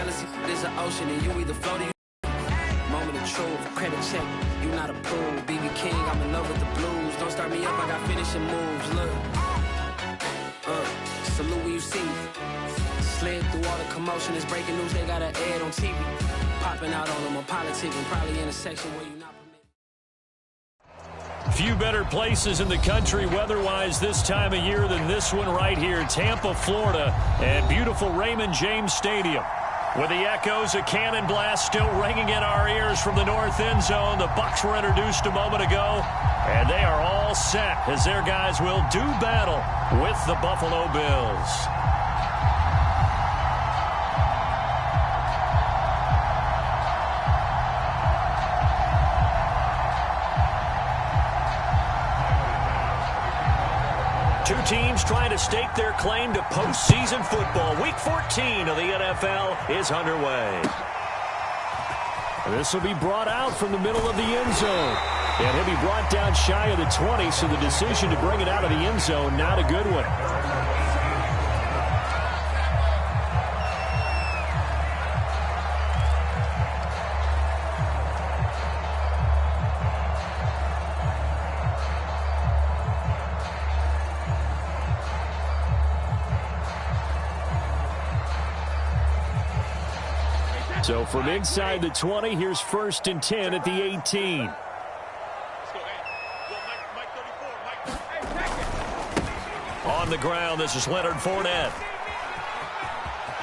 Jealousy is an ocean, and you either float or you. Moment of truth, credit check, you not approved. BB King, I'm in love with the blues. Don't start me up, I got finishing moves. Look, salute when you see me. Slid through all the commotion, it's breaking news, they got an ad on TV. Popping out on them on politics and probably in a section where you not permitted. Few better places in the country weather-wise this time of year than this one right here, Tampa, Florida, and beautiful Raymond James Stadium. With the echoes of cannon blast still ringing in our ears from the north end zone, the Bucs were introduced a moment ago, and they are all set as their guys will do battle with the Buffalo Bills. Two teams trying to stake their claim to postseason football. Week 14 of the NFL is underway. This will be brought out from the middle of the end zone. And he'll be brought down shy of the 20, so the decision to bring it out of the end zone, not a good one. So from inside the 20, here's 1st and 10 at the 18. On the ground, this is Leonard Fournette.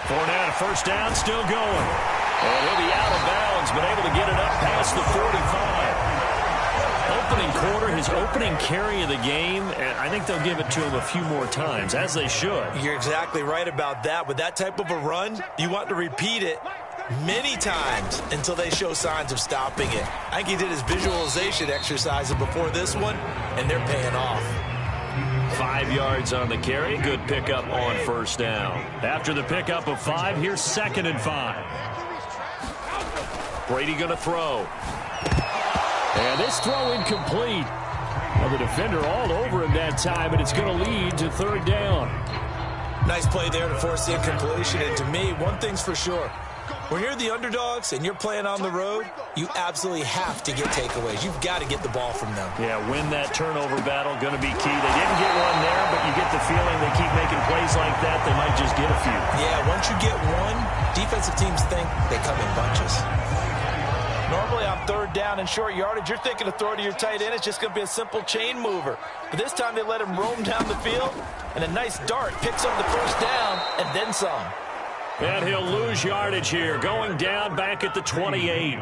Fournette, a first down, still going. And he'll be out of bounds, but able to get it up past the 45. Opening quarter, his opening carry of the game, and I think they'll give it to him a few more times, as they should. You're exactly right about that. With that type of a run, you want to repeat it many times until they show signs of stopping it. I think he did his visualization exercises before this one, and they're paying off. 5 yards on the carry. Good pickup on first down. After the pickup of 5, here's 2nd and 5. Brady going to throw. And this throw incomplete. Well, the defender all over him that time, and it's going to lead to 3rd down. Nice play there to force the incompletion. And to me, one thing's for sure. When you're the underdogs and you're playing on the road, you absolutely have to get takeaways. You've got to get the ball from them. Yeah, win that turnover battle, going to be key. They didn't get one there, but you get the feeling they keep making plays like that, they might just get a few. Yeah, once you get one, defensive teams think they come in bunches. Normally on 3rd down and short yardage, you're thinking to throw to your tight end. It's just going to be a simple chain mover. But this time they let him roam down the field, and a nice dart picks up the first down and then some. And he'll lose yardage here, going down back at the 28.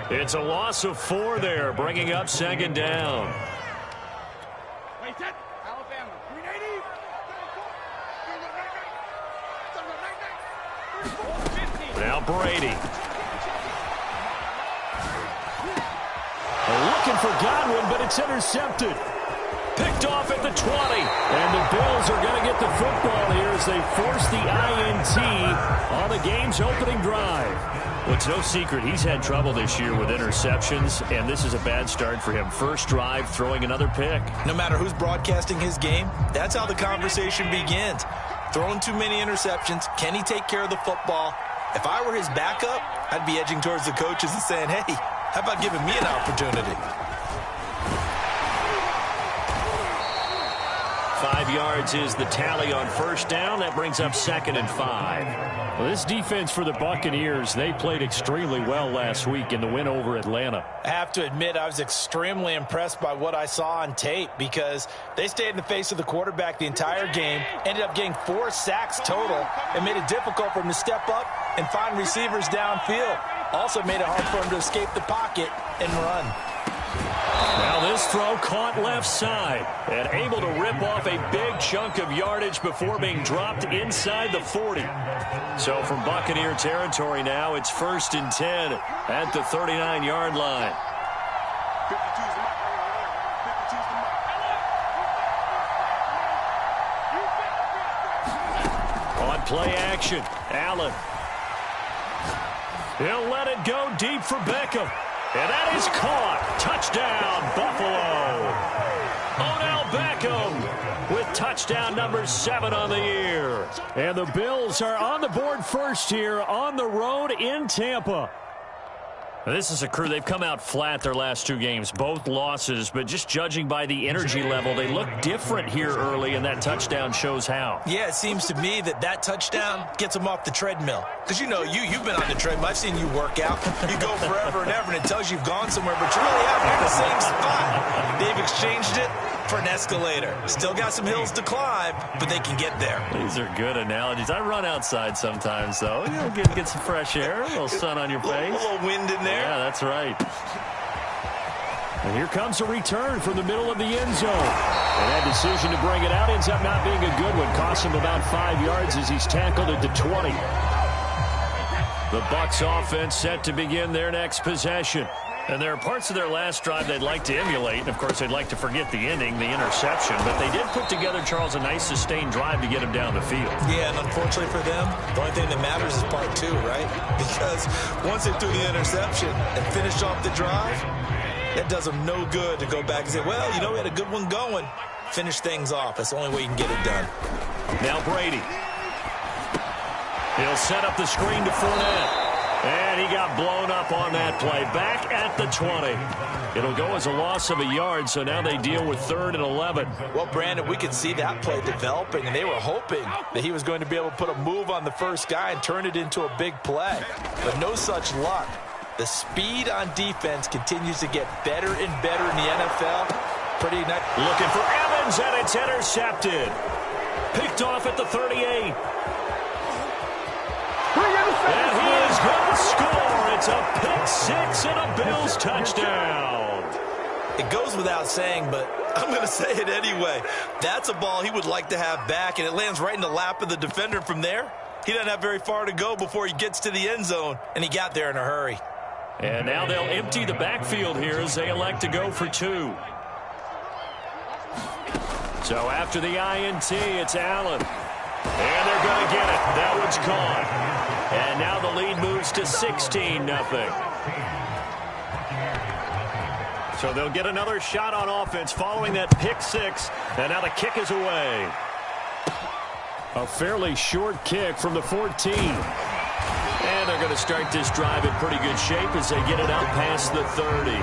It's a loss of 4 there, bringing up 2nd down. Now Brady. Looking for Godwin, but it's intercepted. Picked off at the 20. And the Bills are going to get the football here as they force the INT on the game's opening drive. Well, it's no secret he's had trouble this year with interceptions, and this is a bad start for him. First drive, throwing another pick. No matter who's broadcasting his game, that's how the conversation begins. Throwing too many interceptions, can he take care of the football? If I were his backup, I'd be edging towards the coaches and saying, hey, how about giving me an opportunity? 5 yards is the tally on first down. That brings up 2nd and 5. Well, this defense for the Buccaneers, they played extremely well last week in the win over Atlanta. I have to admit, I was extremely impressed by what I saw on tape because they stayed in the face of the quarterback the entire game, ended up getting 4 sacks total, and made it difficult for him to step up and find receivers downfield. Also made it hard for him to escape the pocket and run. Now this throw caught left side and able to rip off a big chunk of yardage before being dropped inside the 40. So from Buccaneer territory now, it's 1st and 10 at the 39-yard line. On play action, Allen. He'll let it go deep for Beckham. And that is caught. Touchdown, Buffalo. Odell Beckham with touchdown number 7 on the year. And the Bills are on the board first here on the road in Tampa. This is a crew. They've come out flat their last 2 games, both losses, but just judging by the energy level, they look different here early, and that touchdown shows how. Yeah, it seems to me that touchdown gets them off the treadmill. Because, you've been on the treadmill. I've seen you work out. You go forever and ever, and it tells you you've gone somewhere, but you're really out here in the same spot. They've exchanged it for an escalator. Still got some hills to climb, but they can get there. These are good analogies. I run outside sometimes, though. Get some fresh air, a little sun on your face. A little wind in there. Yeah, that's right. And here comes a return from the middle of the end zone. And that decision to bring it out ends up not being a good one. Costs him about 5 yards as he's tackled at the 20. The Bucs offense set to begin their next possession. And there are parts of their last drive they'd like to emulate. And, of course, they'd like to forget the ending, the interception. But they did put together, Charles, a nice sustained drive to get him down the field. Yeah, and unfortunately for them, the only thing that matters is part 2, right? Because once they threw the interception and finished off the drive, that does them no good to go back and say, well, we had a good one going. Finish things off. That's the only way you can get it done. Now Brady. He'll set up the screen to Fournette. And he got blown up on that play. Back at the 20. It'll go as a loss of a yard, so now they deal with 3rd and 11. Well, Brandon, we could see that play developing, and they were hoping that he was going to be able to put a move on the first guy and turn it into a big play. But no such luck. The speed on defense continues to get better and better in the NFL. Pretty nice. Looking for Evans, and it's intercepted. Picked off at the 38. And he is going to score. It's a pick-6 and a Bills touchdown. It goes without saying, but I'm going to say it anyway. That's a ball he would like to have back, and it lands right in the lap of the defender from there. He doesn't have very far to go before he gets to the end zone, and he got there in a hurry. And now they'll empty the backfield here as they elect to go for 2. So after the INT, it's Allen. And they're going to get it. That one's caught. And now the lead moves to 16-0. So they'll get another shot on offense following that pick-6. And now the kick is away. A fairly short kick from the 14. And they're going to start this drive in pretty good shape as they get it out past the 30.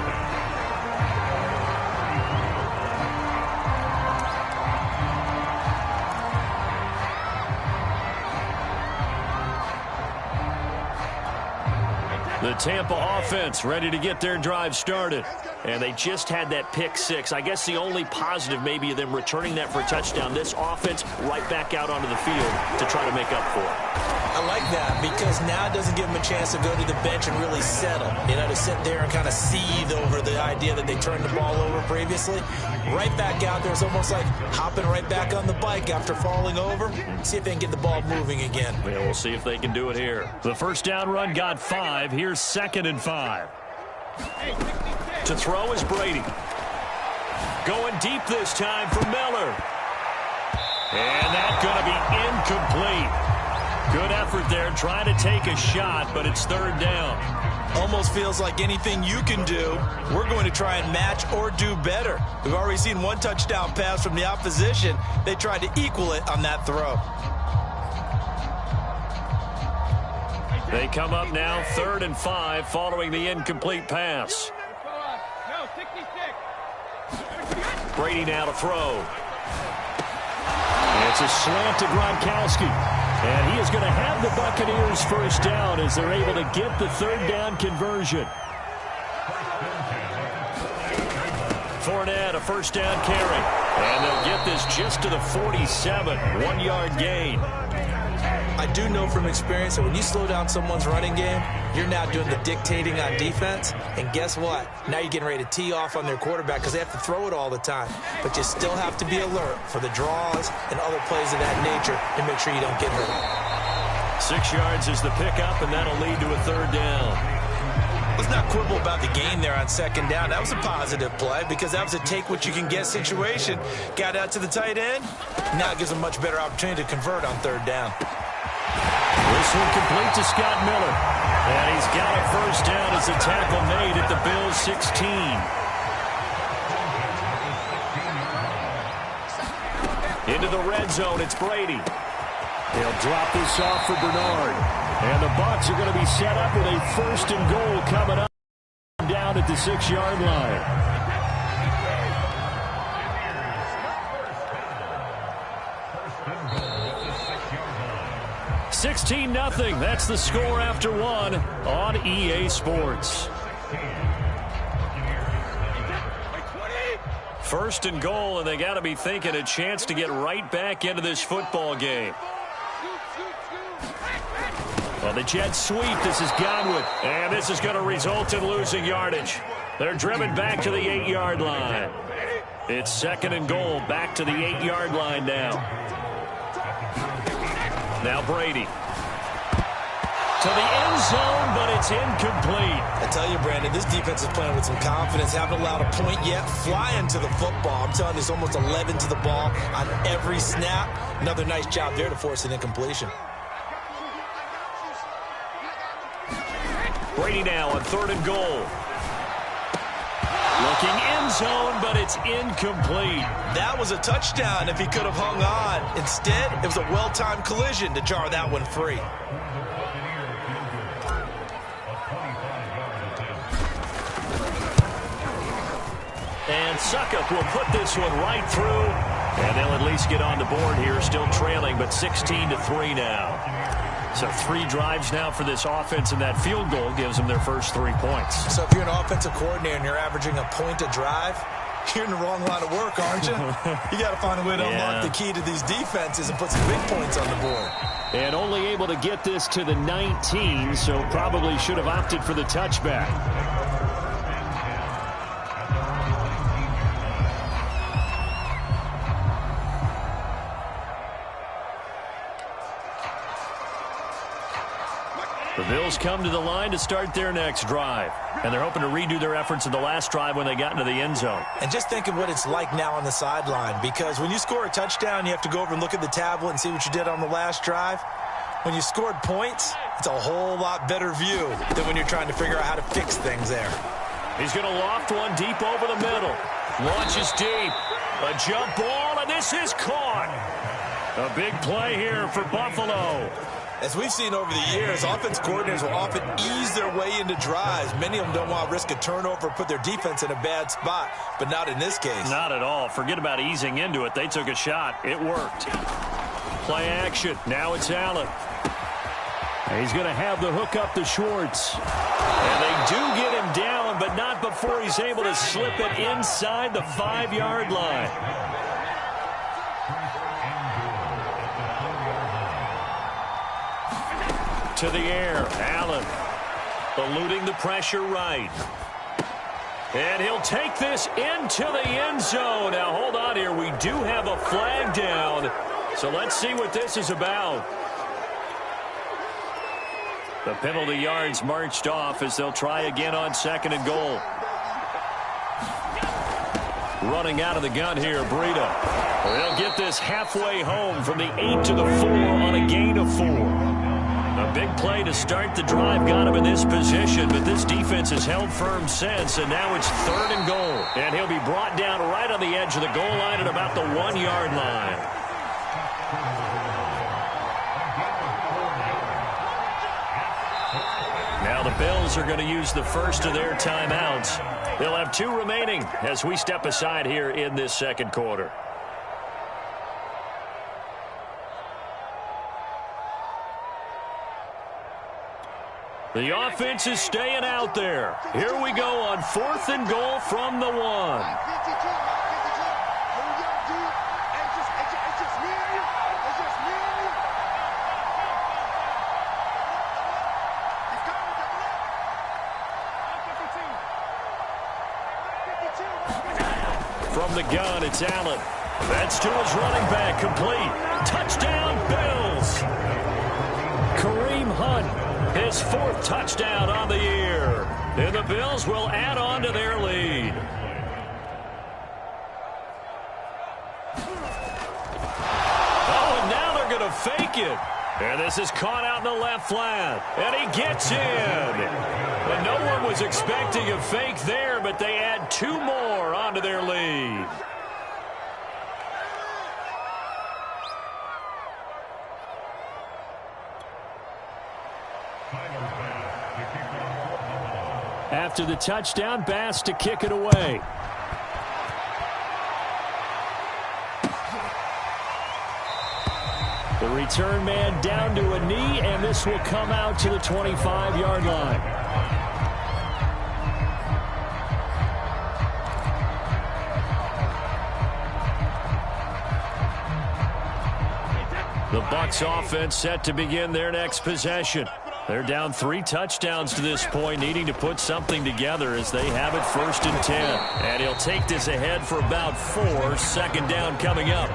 The Tampa offense ready to get their drive started. And they just had that pick-6. I guess the only positive maybe of them returning that for a touchdown. This offense right back out onto the field to try to make up for it. I like that because now it doesn't give them a chance to go to the bench and really settle. To sit there and kind of seethe over the idea that they turned the ball over previously. Right back out there. It's almost like hopping right back on the bike after falling over. See if they can get the ball moving again. Yeah, we'll see if they can do it here. The first down run got 5. Here's 2nd and 5. To throw is Brady. Going deep this time for Miller. And that's going to be incomplete. Good effort there trying to take a shot, but it's 3rd down. Almost feels like anything you can do, we're going to try and match or do better. We've already seen one touchdown pass from the opposition. They tried to equal it on that throw. They come up now 3rd and 5 following the incomplete pass. Brady now to throw. It's a slant to Gronkowski. And he is going to have the Buccaneers first down as they're able to get the 3rd down conversion. Fournette, a first down carry. And they'll get this just to the 47. 1-yard gain. I do know from experience that when you slow down someone's running game, you're now doing the dictating on defense. And guess what? Now you're getting ready to tee off on their quarterback because they have to throw it all the time. But you still have to be alert for the draws and other plays of that nature to make sure you don't get hurt. 6 yards is the pickup, and that'll lead to a 3rd down. Let's not quibble about the gain there on 2nd down. That was a positive play because that was a take-what-you-can-get situation. Got out to the tight end. Now it gives them a much better opportunity to convert on 3rd down. This one complete to Scott Miller. And he's got a first down as the tackle made at the Bills' 16. Into the red zone, it's Brady. He'll drop this off for Bernard. And the Bucs are going to be set up with a 1st and goal coming up down at the 6-yard line. $16-0. That's the score after one on EA Sports. 1st and goal, and they got to be thinking a chance to get right back into this football game. Well, the Jets sweep. This is Godwin, and this is going to result in losing yardage. They're driven back to the 8-yard line. It's 2nd and goal, back to the 8-yard line now. Now Brady. To the end zone, but it's incomplete. I tell you, Brandon, this defense is playing with some confidence. Haven't allowed a point yet. Flying to the football. I'm telling you, there's almost 11 to the ball on every snap. Another nice job there to force an incompletion. Brady now on 3rd and goal. Looking end zone, but it's incomplete. That was a touchdown if he could have hung on. Instead, it was a well-timed collision to jar that one free. And Suckup will put this one right through, and they'll at least get on the board here, still trailing, but 16-3 now. So 3 drives now for this offense, and that field goal gives them their first 3 points. So if you're an offensive coordinator and you're averaging a point a drive, you're in the wrong line of work, aren't you? You got to find a way to unlock the key to these defenses and put some big points on the board. And only able to get this to the 19, so probably should have opted for the touchback. The Bills come to the line to start their next drive. And they're hoping to redo their efforts in the last drive when they got into the end zone. And just think of what it's like now on the sideline. Because when you score a touchdown, you have to go over and look at the tablet and see what you did on the last drive. When you scored points, it's a whole lot better view than when you're trying to figure out how to fix things there. He's going to loft one deep over the middle. Launches deep. A jump ball, and this is caught. A big play here for Buffalo. As we've seen over the years, offense coordinators will often ease their way into drives. Many of them don't want to risk a turnover, put their defense in a bad spot, but not in this case. Not at all. Forget about easing into it. They took a shot. It worked. Play action. Now it's Allen. He's going to have the hook up to Schwartz. And they do get him down, but not before he's able to slip it inside the 5-yard line. To the air, Allen eluding the pressure right. And he'll take this into the end zone. Now, hold on here. We do have a flag down. So let's see what this is about. The penalty yards marched off as they'll try again on 2nd and goal. Running out of the gun here, Breida. They'll get this halfway home from the 8 to the 4 on a gain of 4. A big play to start the drive got him in this position, but this defense has held firm since, and now it's 3rd and goal. And he'll be brought down right on the edge of the goal line at about the 1-yard line. Now the Bills are going to use the first of their timeouts. They'll have 2 remaining as we step aside here in this 2nd quarter. The offense is staying out there. Here we go on 4th and goal from the 1. From the gun, it's Allen. That's to his running back, complete. Touchdown, Bills. Kareem Hunt. His 4th touchdown on the year. And the Bills will add on to their lead. Oh, and now they're going to fake it. And this is caught out in the left flat. And he gets in. And no one was expecting a fake there, but they add 2 more onto their lead. After the touchdown, Bass to kick it away. The return man down to a knee, and this will come out to the 25-yard line. The Bucs offense set to begin their next possession. They're down 3 touchdowns to this point, needing to put something together as they have it 1st and 10. And he'll take this ahead for about 4. 2nd down coming up.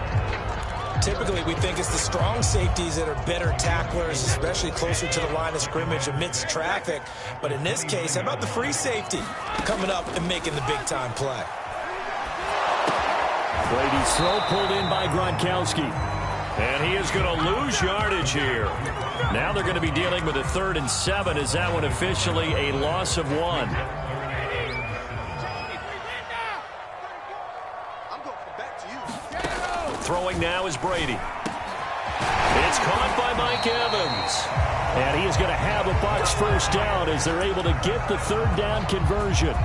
Typically, we think it's the strong safeties that are better tacklers, especially closer to the line of scrimmage amidst traffic. But in this case, how about the free safety coming up and making the big-time play? Brady's throw pulled in by Gronkowski. And he is going to lose yardage here. Now they're going to be dealing with a 3rd and 7. Is that one officially a loss of 1? Throwing now is Brady. It's caught by Mike Evans. And he is going to have a Bucs 1st down as they're able to get the 3rd down conversion.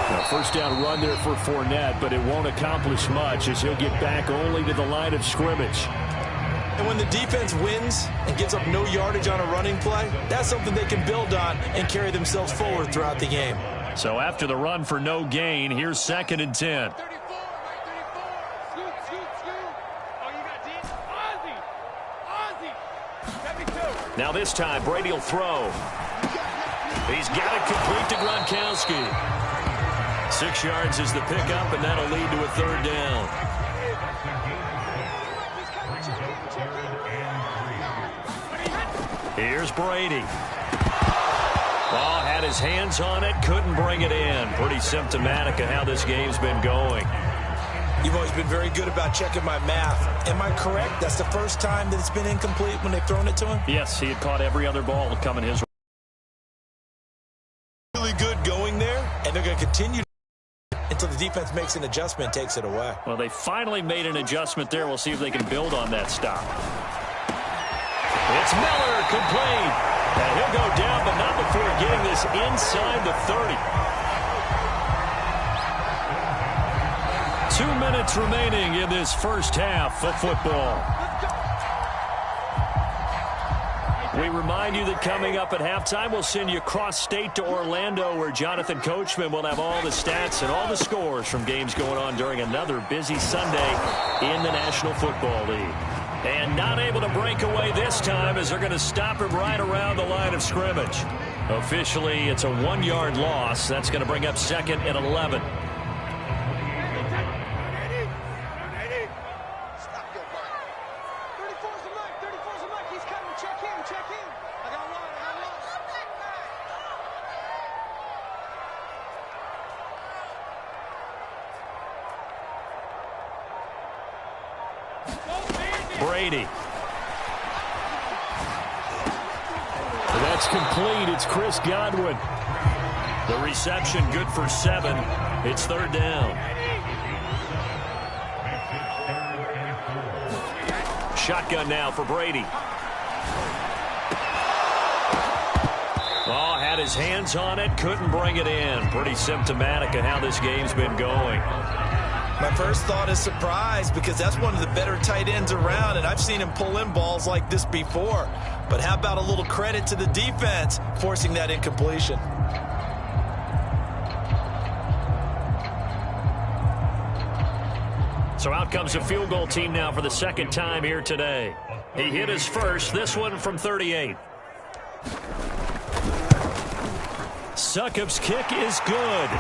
Now 1st down run there for Fournette, but it won't accomplish much as he'll get back only to the line of scrimmage. And when the defense wins and gives up no yardage on a running play, that's something they can build on and carry themselves forward throughout the game. So after the run for no gain, here's 2nd and 10. Now this time, Brady will throw. He's got it complete to Gronkowski. 6 yards is the pickup, and that'll lead to a 3rd down. Here's Brady. Ball had his hands on it, couldn't bring it in. Pretty symptomatic of how this game's been going. You've always been very good about checking my math. Am I correct? That's the first time that it's been incomplete when they've thrown it to him? Yes, he had caught every other ball coming his way. Really good going there, and they're going to continue until the defense makes an adjustment and takes it away. Well, they finally made an adjustment there. We'll see if they can build on that stop. It's Miller, complete. And he'll go down, but not before getting this inside the 30. 2 minutes remaining in this 1st half of football. We remind you that coming up at halftime, we'll send you cross-state to Orlando, where Jonathan Coachman will have all the stats and all the scores from games going on during another busy Sunday in the National Football League. And not able to break away this time as they're going to stop him right around the line of scrimmage. Officially, it's a 1-yard loss. That's going to bring up 2nd and 11. Brady. That's complete. It's Chris Godwin. The reception good for 7. It's 3rd down. Shotgun now for Brady. Ball had his hands on it, couldn't bring it in. Pretty symptomatic of how this game's been going. My first thought is surprise, because that's one of the better tight ends around, and I've seen him pull in balls like this before. But how about a little credit to the defense forcing that incompletion? So out comes a field goal team now for the 2nd time here today. He hit his first, this one from 38. Succop's kick is good.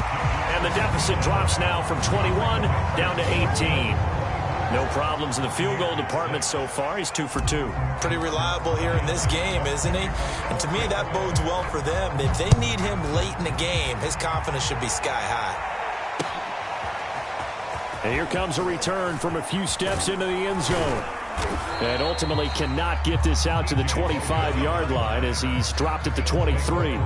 And the deficit drops now from 21 down to 18. No problems in the field goal department so far. He's 2 for 2. Pretty reliable here in this game, isn't he? And to me, that bodes well for them. If they need him late in the game, his confidence should be sky high. And here comes a return from a few steps into the end zone. And ultimately cannot get this out to the 25-yard line as he's dropped at the 23.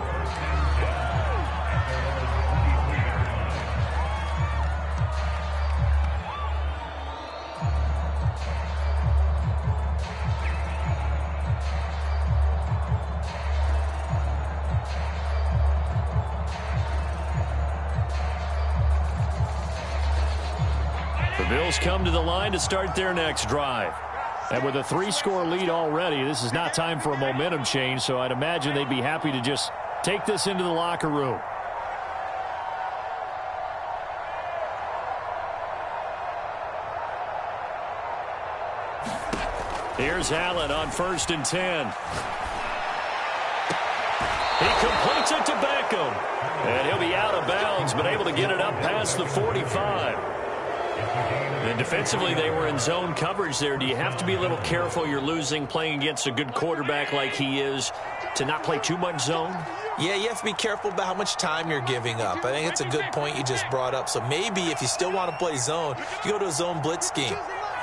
The Bills come to the line to start their next drive. And with a 3-score lead already, this is not time for a momentum change, so I'd imagine they'd be happy to just take this into the locker room. Here's Allen on 1st and 10. He completes it to Beckham. And he'll be out of bounds, but able to get it up past the 45. And defensively, they were in zone coverage there. Do you have to be a little careful? You're losing playing against a good quarterback like he is to not play too much zone? Yeah, you have to be careful about how much time you're giving up. I think it's a good point you just brought up. So maybe if you still want to play zone, you go to a zone blitz scheme.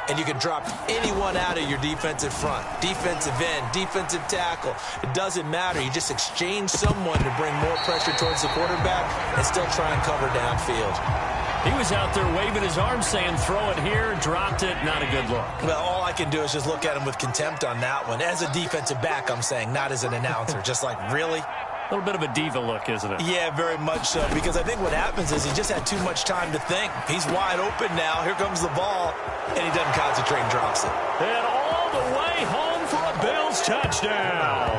And you can drop anyone out of your defensive front. Defensive end, defensive tackle. It doesn't matter. You just exchange someone to bring more pressure towards the quarterback and still try and cover downfield. He was out there waving his arm saying, throw it here, dropped it, not a good look. Well, all I can do is just look at him with contempt on that one. As a defensive back, I'm saying, not as an announcer. Just like, really? A little bit of a diva look, isn't it? Yeah, very much so, because I think what happens is he just had too much time to think. He's wide open now. Here comes the ball, and he doesn't concentrate and drops it. And all the way home for a Bills touchdown.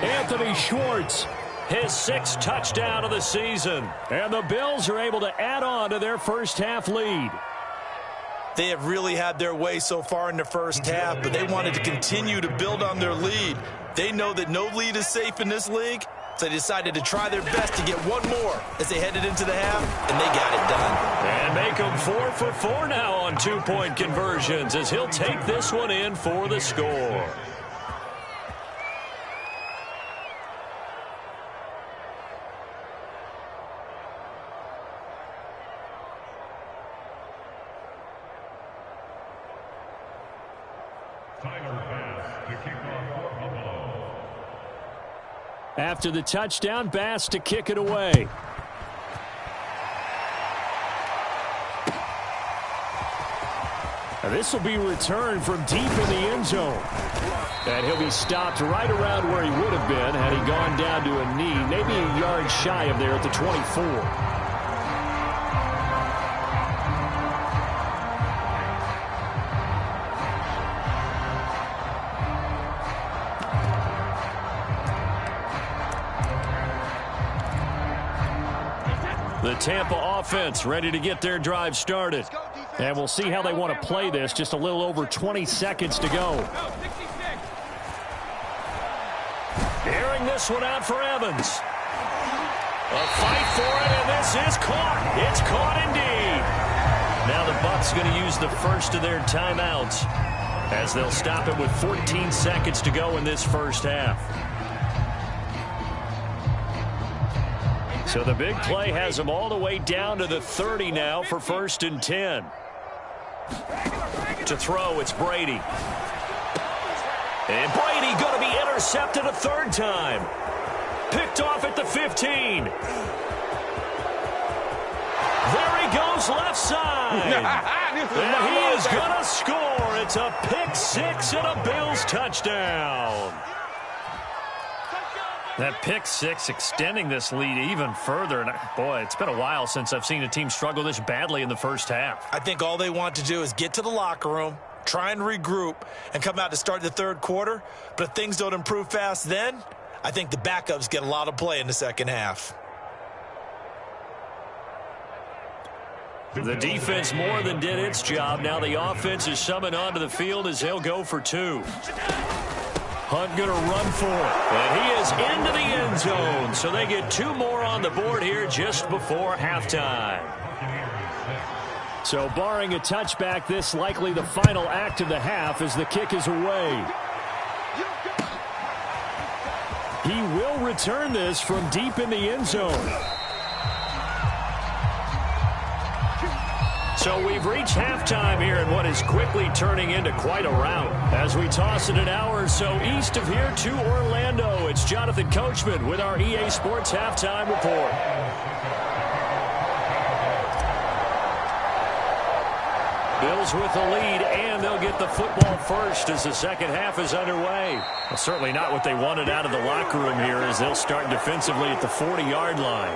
Anthony Schwartz, his 6th touchdown of the season. And the Bills are able to add on to their first-half lead. They have really had their way so far in the first half, but they wanted to continue to build on their lead. They know that no lead is safe in this league, so they decided to try their best to get one more as they headed into the half, and they got it done. And make them 4 for 4 now on 2-point conversions as he'll take this one in for the score. After the touchdown, Bass to kick it away. And this will be returned from deep in the end zone. And he'll be stopped right around where he would have been had he gone down to a knee, maybe a yard shy of there at the 24. The Tampa offense ready to get their drive started. And we'll see how they want to play this. Just a little over 20 seconds to go. Airing this one out for Evans. A fight for it, and this is caught. It's caught indeed. Now the Bucs going to use the first of their timeouts as they'll stop it with 14 seconds to go in this first half. So the big play has them all the way down to the 30 now for 1st and 10. To throw, it's Brady. And Brady going to be intercepted a 3rd time. Picked off at the 15. There he goes left side. And he is going to score. It's a pick 6 and a Bills touchdown. That pick 6 extending this lead even further. And boy, it's been a while since I've seen a team struggle this badly in the first half. I think all they want to do is get to the locker room, try and regroup, and come out to start the 3rd quarter. But if things don't improve fast then, I think the backups get a lot of play in the second half. The defense more than did its job. Now the offense is summoned onto the field as they'll go for 2. Hunt going to run for it. And he is into the end zone. So they get 2 more on the board here just before halftime. So barring a touchback, this likely the final act of the half as the kick is away. He will return this from deep in the end zone. So we've reached halftime here in what is quickly turning into quite a rout. As we toss it an hour or so east of here to Orlando, it's Jonathan Coachman with our EA Sports Halftime Report. Bills with the lead, and they'll get the football first as the second half is underway. Well, certainly not what they wanted out of the locker room here as they'll start defensively at the 40-yard line.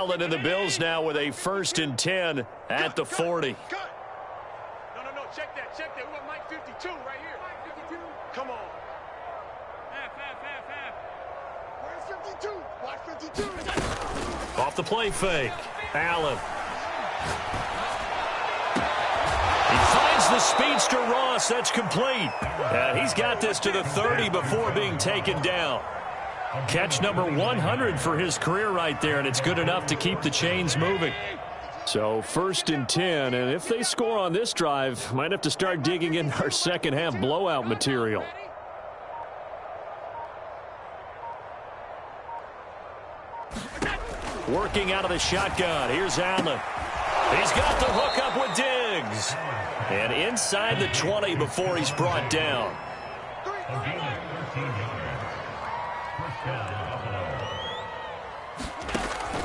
Allen and the Bills now with a 1st and 10 at the 40. No, check that. We want Mike 52 right here. Mike 52. Come on. Half. Where's 52? Watch 52. Off the play fake. Allen. He finds the speedster Ross. That's complete. And he's got this to the 30 before being taken down. Catch number 100 for his career right there, and it's good enough to keep the chains moving. So 1st and 10, and if they score on this drive, might have to start digging in our second half blowout material. Working out of the shotgun. Here's Allen. He's got the hook up with Diggs. And inside the 20 before he's brought down.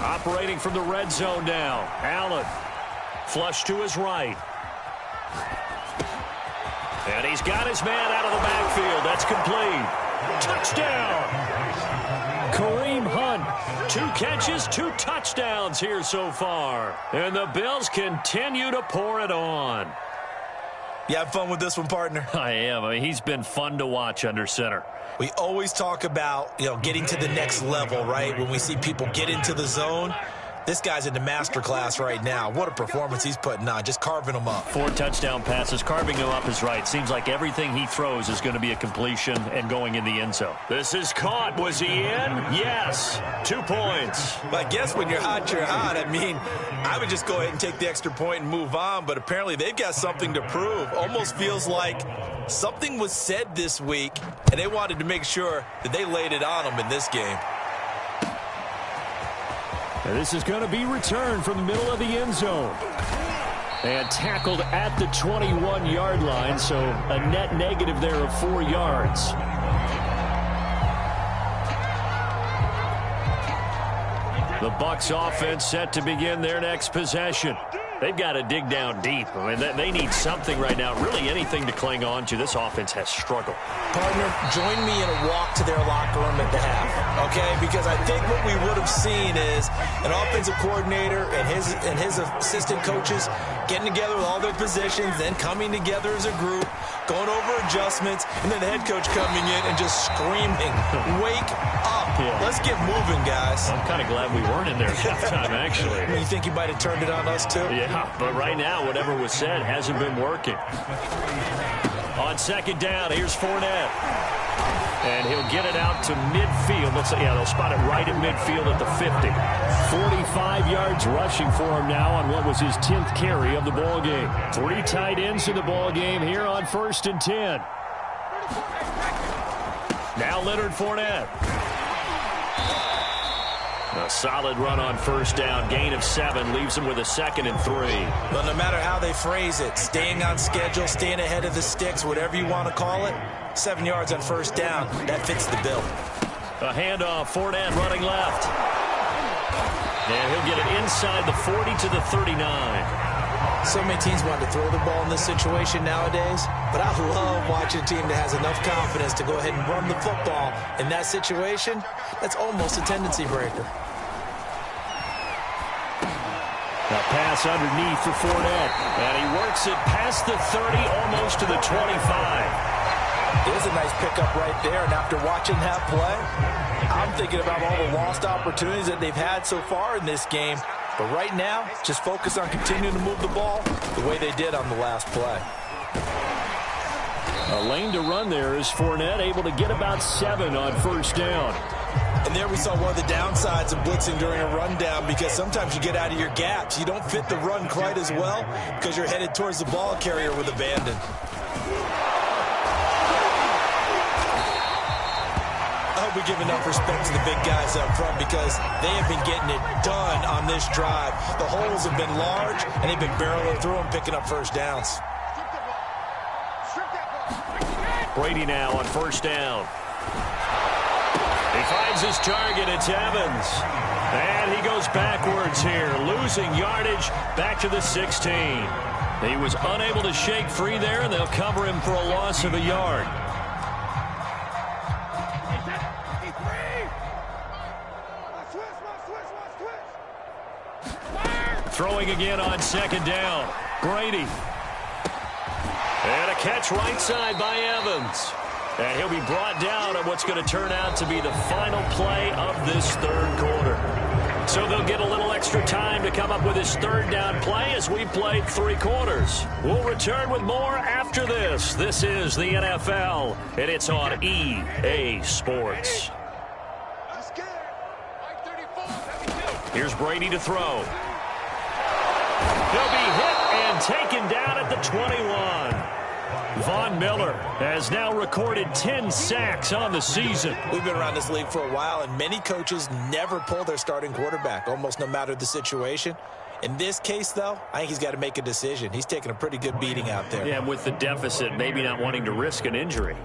Operating from the red zone now. Allen. Flush to his right. And he's got his man out of the backfield. That's complete. Touchdown. Kareem Hunt. 2 catches, 2 touchdowns here so far. And the Bills continue to pour it on. You have fun with this one, partner? I am. I mean, he's been fun to watch under center. We always talk about, getting to the next level, right? When we see people get into the zone, this guy's in the master class right now. What a performance he's putting on, just carving them up. 4 touchdown passes. Carving him up is right. Seems like everything he throws is going to be a completion and going in the end zone. This is caught. Was he in? Yes. 2 points. But I guess when you're hot, you're hot. I mean, I would just go ahead and take the extra point and move on, but apparently they've got something to prove. Almost feels like something was said this week, and they wanted to make sure that they laid it on them in this game. And this is going to be returned from the middle of the end zone. And tackled at the 21-yard line, so a net negative there of 4 yards. The Bucs offense set to begin their next possession. They've got to dig down deep. I mean, they need something right now, really anything to cling on to. This offense has struggled. Partner, join me in a walk to their locker room at the half, okay? Because I think what we would have seen is an offensive coordinator and his assistant coaches getting together with all their positions, then coming together as a group, going over adjustments, and then the head coach coming in and just screaming, wake up. Yeah. Let's get moving, guys. I'm kind of glad we weren't in there at halftime, actually. You think he might have turned it on us, too? Yeah, but right now, whatever was said hasn't been working. On 2nd down, here's Fournette. And he'll get it out to midfield. They'll spot it right at midfield at the 50. 45 yards rushing for him now on what was his 10th carry of the ball game. 3 tight ends in the ball game here on 1st and 10. Now Leonard Fournette. A solid run on 1st down. Gain of 7 leaves him with a 2nd and 3. Well, no matter how they phrase it, staying on schedule, staying ahead of the sticks, whatever you want to call it, 7 yards on 1st down, that fits the bill. A handoff, Fournette running left. And he'll get it inside the 40 to the 39. So many teams want to throw the ball in this situation nowadays, but I love watching a team that has enough confidence to go ahead and run the football in that situation. That's almost a tendency breaker. A pass underneath for Fournette, and he works it past the 30, almost to the 25. There's a nice pickup right there, and after watching that play, I'm thinking about all the lost opportunities that they've had so far in this game. But right now, just focus on continuing to move the ball the way they did on the last play. A lane to run there is Fournette able to get about 7 on 1st down. And there we saw one of the downsides of blitzing during a rundown, because sometimes you get out of your gaps. You don't fit the run quite as well because you're headed towards the ball carrier with abandon. I hope we give enough respect to the big guys up front, because they have been getting it done on this drive. The holes have been large, and they've been barreling through them, picking up 1st downs. Brady now on 1st down. He finds his target. It's Evans. And he goes backwards here, losing yardage back to the 16. He was unable to shake free there, and they'll cover him for a loss of a yard. Throwing again on second down. Brady. And a catch right side by Evans. And he'll be brought down on what's going to turn out to be the final play of this third quarter. So they'll get a little extra time to come up with his third down play as we played 3 quarters. We'll return with more after this. This is the NFL, and it's on EA Sports. Here's Brady to throw. He'll be hit and taken down at the 21. Von Miller has now recorded 10 sacks on the season. We've been around this league for a while, and many coaches never pull their starting quarterback, almost no matter the situation. In this case, though, I think he's got to make a decision. He's taking a pretty good beating out there. Yeah, with the deficit, maybe not wanting to risk an injury.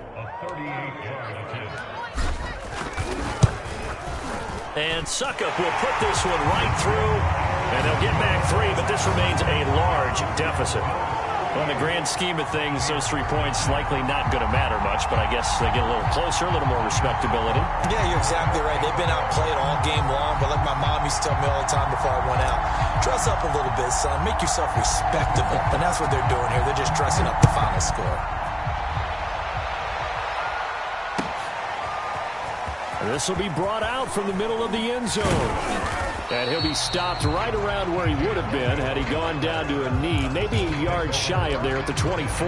And Suckup will put this one right through, and they'll get back 3, but this remains a large deficit. On the grand scheme of things, those 3 points likely not going to matter much, but I guess they get a little closer, a little more respectability. Yeah, you're exactly right. They've been outplayed all game long, but like my mom used to tell me all the time before I went out, dress up a little bit, son. Make yourself respectable. And that's what they're doing here. They're just dressing up the final score. This will be brought out from the middle of the end zone. And he'll be stopped right around where he would have been had he gone down to a knee, maybe a yard shy of there at the 24.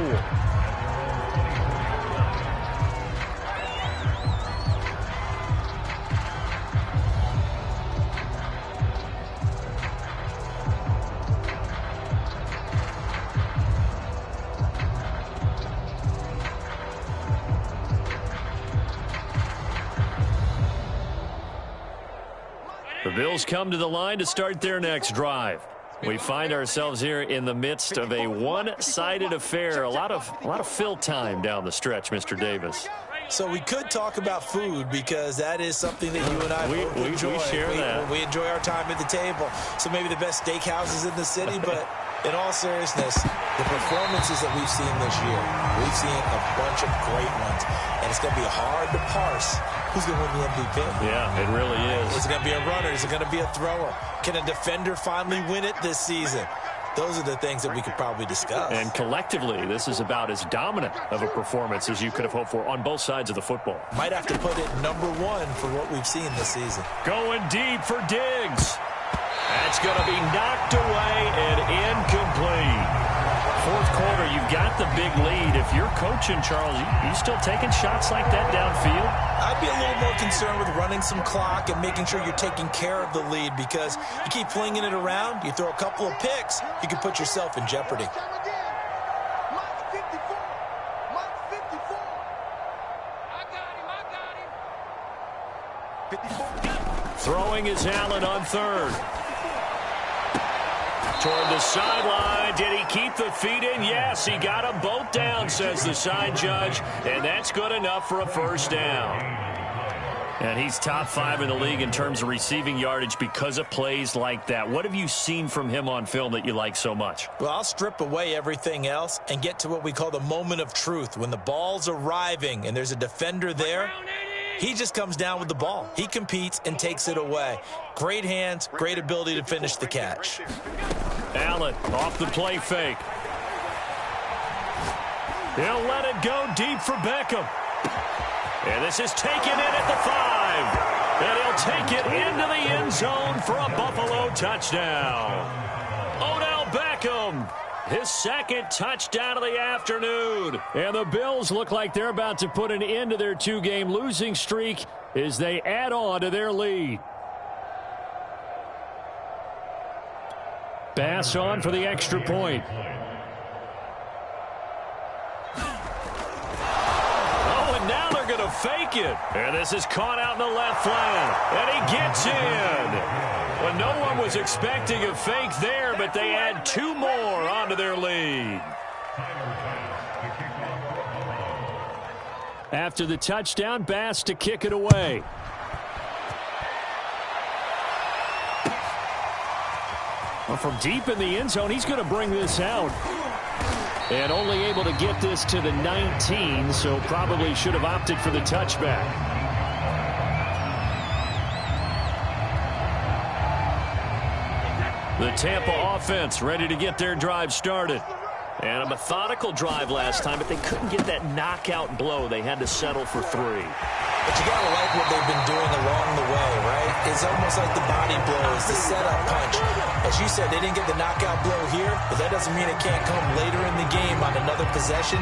The Bills come to the line to start their next drive. We find ourselves here in the midst of a one-sided affair. A lot of fill time down the stretch, Mr. Davis. So we could talk about food because that is something that you and I enjoy. We share that. We enjoy our time at the table. So maybe the best steakhouses in the city, but in all seriousness, the performances that we've seen this year, we've seen a bunch of great ones. And it's going to be hard to parse who's going to win the MVP. Yeah, it really is. Is it going to be a runner? Is it going to be a thrower? Can a defender finally win it this season? Those are the things that we could probably discuss. And collectively, this is about as dominant of a performance as you could have hoped for on both sides of the football. Might have to put it number 1 for what we've seen this season. Going deep for Diggs. That's going to be knocked away and incomplete. Fourth quarter, you've got the big lead. If you're coaching, Charles, you still taking shots like that downfield? I'd be a little more concerned with running some clock and making sure you're taking care of the lead, because you keep flinging it around, you throw a couple of picks, you can put yourself in jeopardy. Throwing is Allen on third. Toward the sideline. Did he keep the feet in? Yes, he got them both down, says the side judge, and that's good enough for a first down. And he's top 5 in the league in terms of receiving yardage because of plays like that. What have you seen from him on film that you like so much? Well, I'll strip away everything else and get to what we call the moment of truth. When the ball's arriving and there's a defender there, he just comes down with the ball. He competes and takes it away. Great hands, great ability to finish the catch. Allen off the play fake. He'll let it go deep for Beckham. And this is taken in at the 5. And he'll take it into the end zone for a Buffalo touchdown. Odell Beckham, his second touchdown of the afternoon. And the Bills look like they're about to put an end to their 2-game losing streak as they add on to their lead. Bass on for the extra point. Oh, and now they're going to fake it. And this is caught out in the left flank. And he gets in. Well, no one was expecting a fake there, but they add 2 more onto their lead. After the touchdown, Bass to kick it away. Well, from deep in the end zone, he's going to bring this out. And only able to get this to the 19, so probably should have opted for the touchback. The Tampa offense ready to get their drive started. And a methodical drive last time, but they couldn't get that knockout blow. They had to settle for 3. But you got to like what they've been doing along the way, right? It's almost like the body blows, the setup punch. As you said, they didn't get the knockout blow here, but that doesn't mean it can't come later in the game on another possession.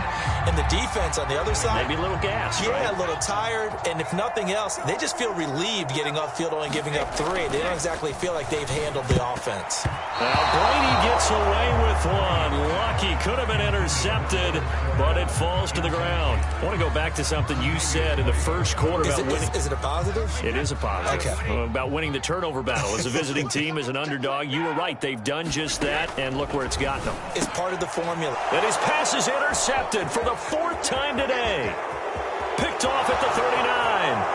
And the defense on the other side, maybe a little gas, right? Yeah, a little tired. And if nothing else, they just feel relieved getting upfield, only giving up 3. They don't exactly feel like they've handled the offense. Now Brady gets away with one. Lucky, could have been intercepted, but it falls to the ground. I want to go back to something you said in the first quarter about winning. Is it a positive? It is a positive. Okay. About winning the turnover battle. As a visiting team, as an underdog, you were right. They've done just that, and look where it's gotten them. It's part of the formula. And his pass is intercepted for the 4th time today. Picked off at the 39.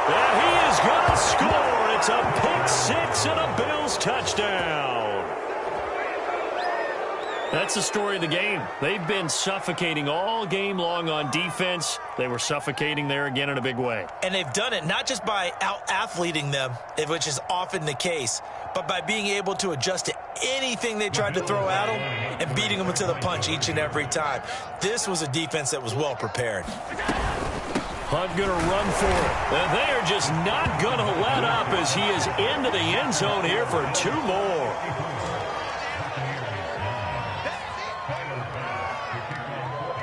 And he is going to score. It's a pick 6 and a Bills touchdown. That's the story of the game. They've been suffocating all game long on defense. They were suffocating there again in a big way. And they've done it not just by out-athleting them, which is often the case, but by being able to adjust to anything they tried to throw at them and beating them to the punch each and every time. This was a defense that was well prepared. Hunt going to run for it. And they are just not going to let up as he is into the end zone here for 2 more.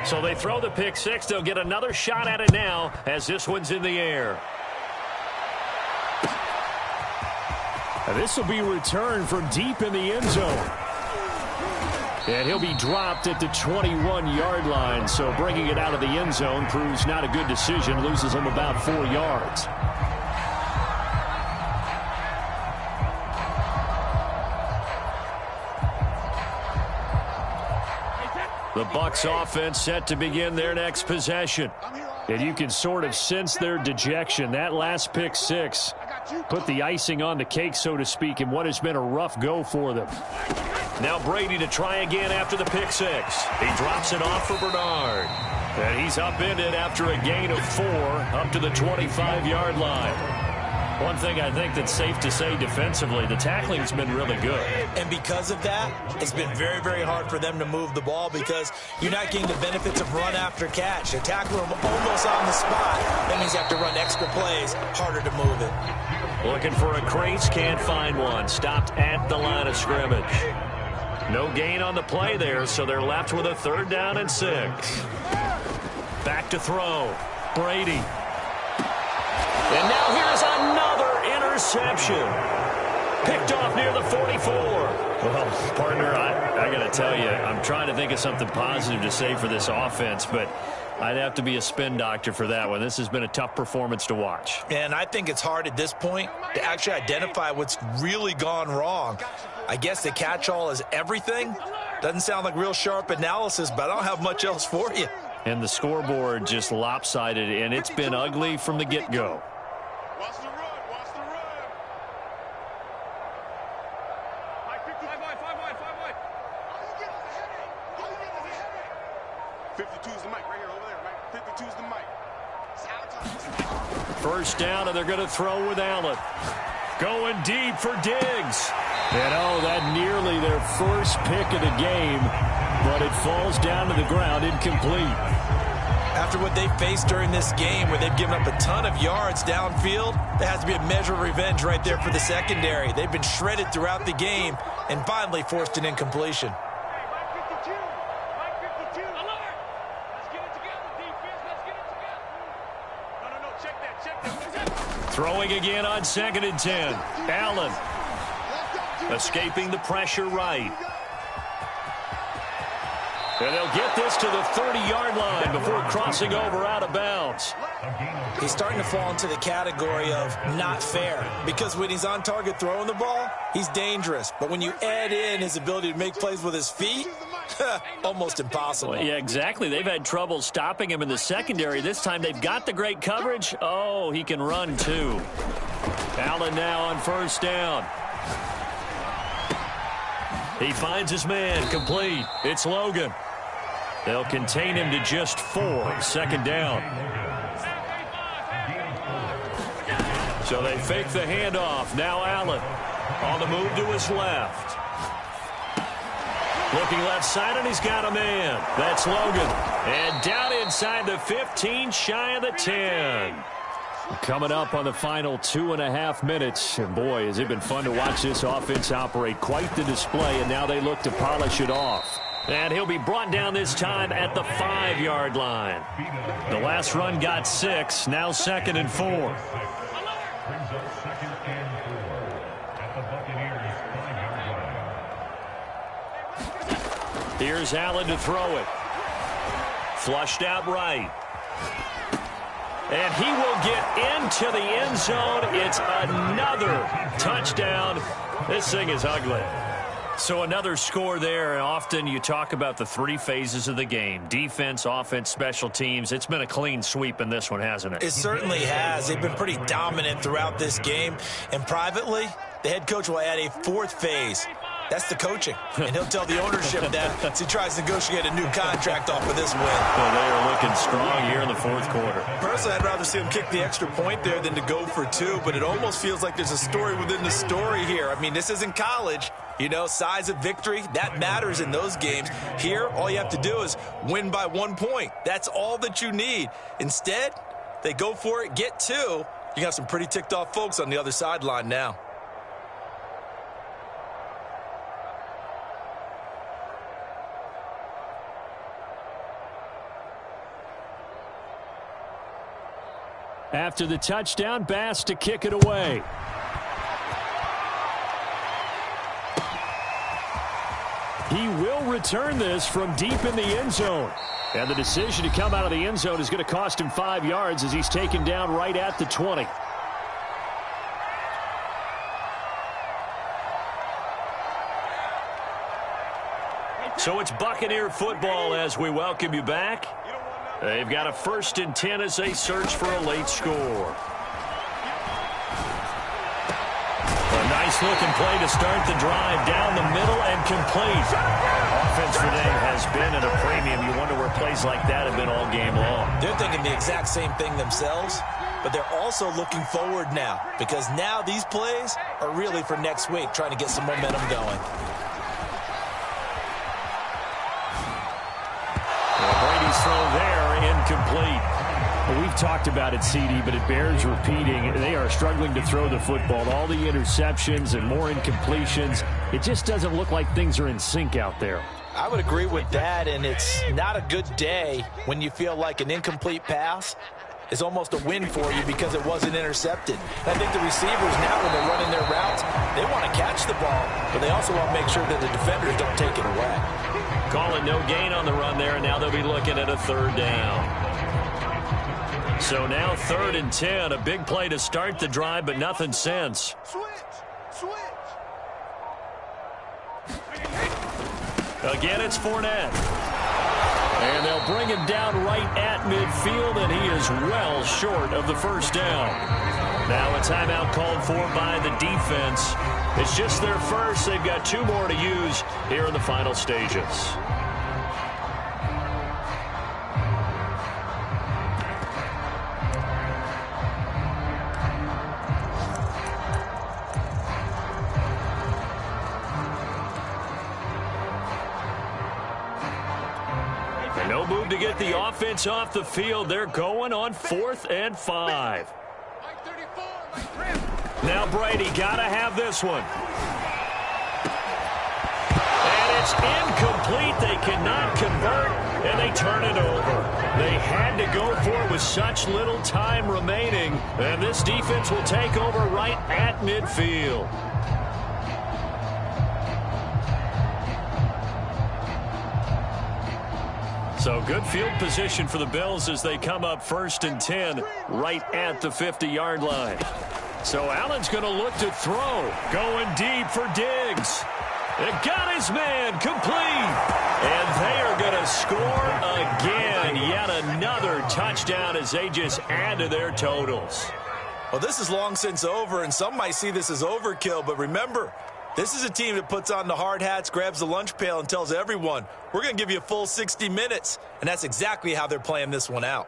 So they throw the pick 6. They'll get another shot at it now as this one's in the air. This will be returned from deep in the end zone. And he'll be dropped at the 21-yard line. So bringing it out of the end zone proves not a good decision. Loses him about 4 yards. The Bucs offense set to begin their next possession. And you can sort of sense their dejection. That last pick 6 put the icing on the cake, so to speak, in what has been a rough go for them. Now Brady to try again after the pick 6. He drops it off for Bernard. And he's upended after a gain of 4 up to the 25-yard line. One thing I think that's safe to say defensively, the tackling's been really good. And because of that, it's been very, very hard for them to move the ball because you're not getting the benefits of run after catch. They tackle them almost on the spot. That means you have to run extra plays, harder to move it. Looking for a crease, can't find one. Stopped at the line of scrimmage. No gain on the play there, so they're left with a 3rd down and 6. Back to throw. Brady. And now here's another interception. Picked off near the 44. Well, partner, I got to tell you, I'm trying to think of something positive to say for this offense, but I'd have to be a spin doctor for that one. This has been a tough performance to watch. And I think it's hard at this point to actually identify what's really gone wrong. I guess the catch-all is everything. Doesn't sound like real sharp analysis, but I don't have much else for you. And the scoreboard just lopsided, and it's been ugly from the get-go. Watch the run. Watch the run. 52's the mic right here over there, right? 52's the mic. 1st down, and they're going to throw with Allen. Going deep for Diggs. And that nearly their first pick of the game, but it falls down to the ground incomplete. After what they faced during this game where they've given up a ton of yards downfield, there has to be a measure of revenge right there for the secondary. They've been shredded throughout the game and finally forced an incompletion. Throwing again on 2nd and 10. Allen escaping the pressure right. And they'll get this to the 30-yard line before crossing over out of bounds. He's starting to fall into the category of not fair because when he's on target throwing the ball, he's dangerous. But when you add in his ability to make plays with his feet, almost impossible. Well, yeah, exactly. They've had trouble stopping him in the secondary. This time they've got the great coverage. Oh, he can run too. Allen now on 1st down. He finds his man, complete. It's Logan. They'll contain him to just 4, 2nd down. So they fake the handoff. Now Allen on the move to his left. Looking left side, and he's got a man. That's Logan. And down inside the 15, shy of the 10. Coming up on the final 2.5 minutes. And boy, has it been fun to watch this offense operate. Quite the display, and now they look to polish it off. And he'll be brought down this time at the 5-yard line. The last run got 6, now 2nd and 4. Brings up 2nd and 4 at the Buccaneers 5-yard line. Here's Allen to throw it. Flushed out right. And he will get into the end zone. It's another touchdown. This thing is ugly. So another score there. And often you talk about the 3 phases of the game. Defense, offense, special teams. It's been a clean sweep in this one, hasn't it? It certainly has. They've been pretty dominant throughout this game. And privately, the head coach will add a 4th phase. That's the coaching. And he'll tell the ownership that as he tries to negotiate a new contract off of this win. Well, they are looking strong here in the 4th quarter. Personally, I'd rather see him kick the extra point there than to go for 2, but it almost feels like there's a story within the story here. I mean, this isn't college. You know, size of victory, that matters in those games. Here, all you have to do is win by 1 point. That's all that you need. Instead, they go for it, get 2. You got some pretty ticked off folks on the other sideline now. After the touchdown, Bass to kick it away. He will return this from deep in the end zone. And the decision to come out of the end zone is going to cost him 5 yards as he's taken down right at the 20. So it's Buccaneer football as we welcome you back. They've got a 1st and 10 as they search for a late score. A nice-looking play to start the drive down the middle and complete. Offense for them has been at a premium. You wonder where plays like that have been all game long. They're thinking the exact same thing themselves, but they're also looking forward now because now these plays are really for next week, trying to get some momentum going. Brady's throw there, incomplete. Well, we've talked about it, CD, but it bears repeating. They are struggling to throw the football. All the interceptions and more incompletions. It just doesn't look like things are in sync out there. I would agree with that, and it's not a good day when you feel like an incomplete pass is almost a win for you because it wasn't intercepted. And I think the receivers now, when they're running their routes, they want to catch the ball, but they also want to make sure that the defenders don't take it away. Calling no gain on the run there, and now they'll be looking at a 3rd down. So now 3rd and 10, a big play to start the drive, but nothing since. Again, it's Fournette. And they'll bring him down right at midfield, and he is well short of the 1st down. Now a timeout called for by the defense. It's just their first. They've got 2 more to use here in the final stages. No move to get the offense off the field. They're going on 4th and 5. Now Brady got to have this one. And it's incomplete. They cannot convert, and they turn it over. They had to go for it with such little time remaining, and this defense will take over right at midfield. So good field position for the Bills as they come up 1st and 10 right at the 50-yard line. So Allen's going to look to throw. Going deep for Diggs. It got his man complete. And they are going to score again. Yet another touchdown as they just add to their totals. Well, this is long since over, and some might see this as overkill. But remember, this is a team that puts on the hard hats, grabs the lunch pail, and tells everyone, we're going to give you a full 60 minutes. And that's exactly how they're playing this one out.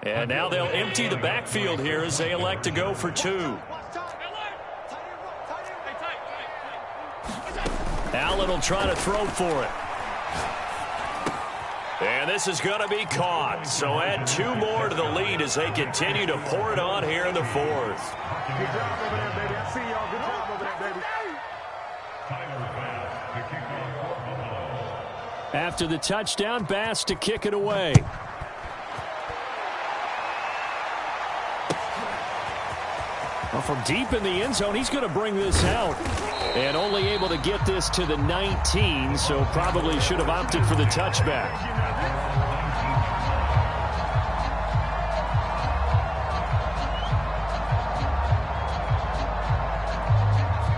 And now they'll empty the backfield here as they elect to go for 2. Allen will try to throw for it. And this is going to be caught. So add 2 more to the lead as they continue to pour it on here in the 4th. Good job over there, baby. I see y'all. Good job over there, baby. After the touchdown, Bass to kick it away. Well, from deep in the end zone, he's going to bring this out. And only able to get this to the 19, so probably should have opted for the touchback.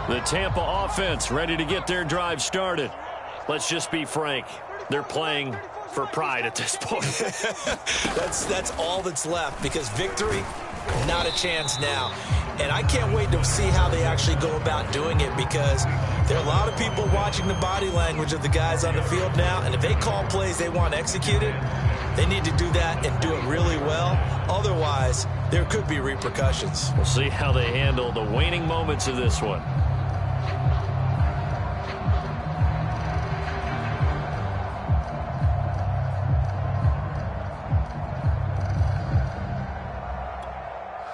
The Tampa offense ready to get their drive started. Let's just be frank. They're playing for pride at this point. That's all that's left, because victory, not a chance now. And I can't wait to see how they actually go about doing it, because there are a lot of people watching the body language of the guys on the field now, and if they call plays they want executed, they need to do that and do it really well. Otherwise, there could be repercussions. We'll see how they handle the waning moments of this one.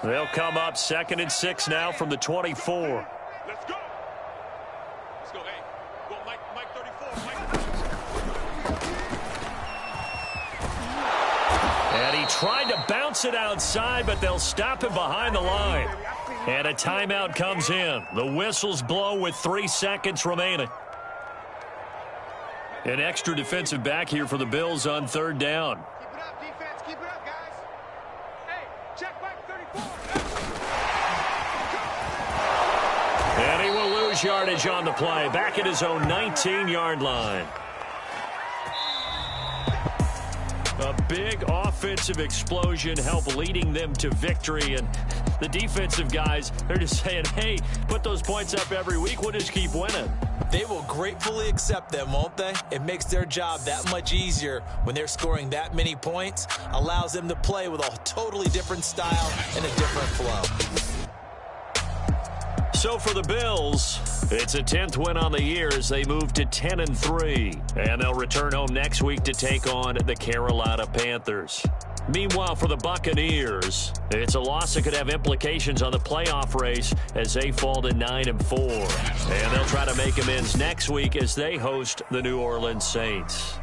They'll come up 2nd and 6 now from the 24. Let's go. Let's go. Hey, go Mike 34. And he tried to bounce it outside, but they'll stop him behind the line. And a timeout comes in. The whistles blow with 3 seconds remaining. An extra defensive back here for the Bills on 3rd down. Keep it up, defense. Keep it up, guys. Hey, check Mike 34. And he will lose yardage on the play. Back at his own 19-yard line. A big offensive explosion helped leading them to victory. And the defensive guys, they're just saying, hey, put those points up every week. We'll just keep winning. They will gratefully accept them, won't they? It makes their job that much easier when they're scoring that many points. Allows them to play with a totally different style and a different flow. So for the Bills, it's a 10th win on the year as they move to 10-3. And they'll return home next week to take on the Carolina Panthers. Meanwhile, for the Buccaneers, it's a loss that could have implications on the playoff race as they fall to 9-4. And they'll try to make amends next week as they host the New Orleans Saints.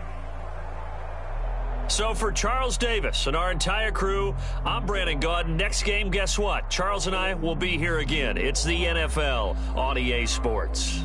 So for Charles Davis and our entire crew, I'm Brandon Gaudin. Next game, guess what? Charles and I will be here again. It's the NFL on EA Sports.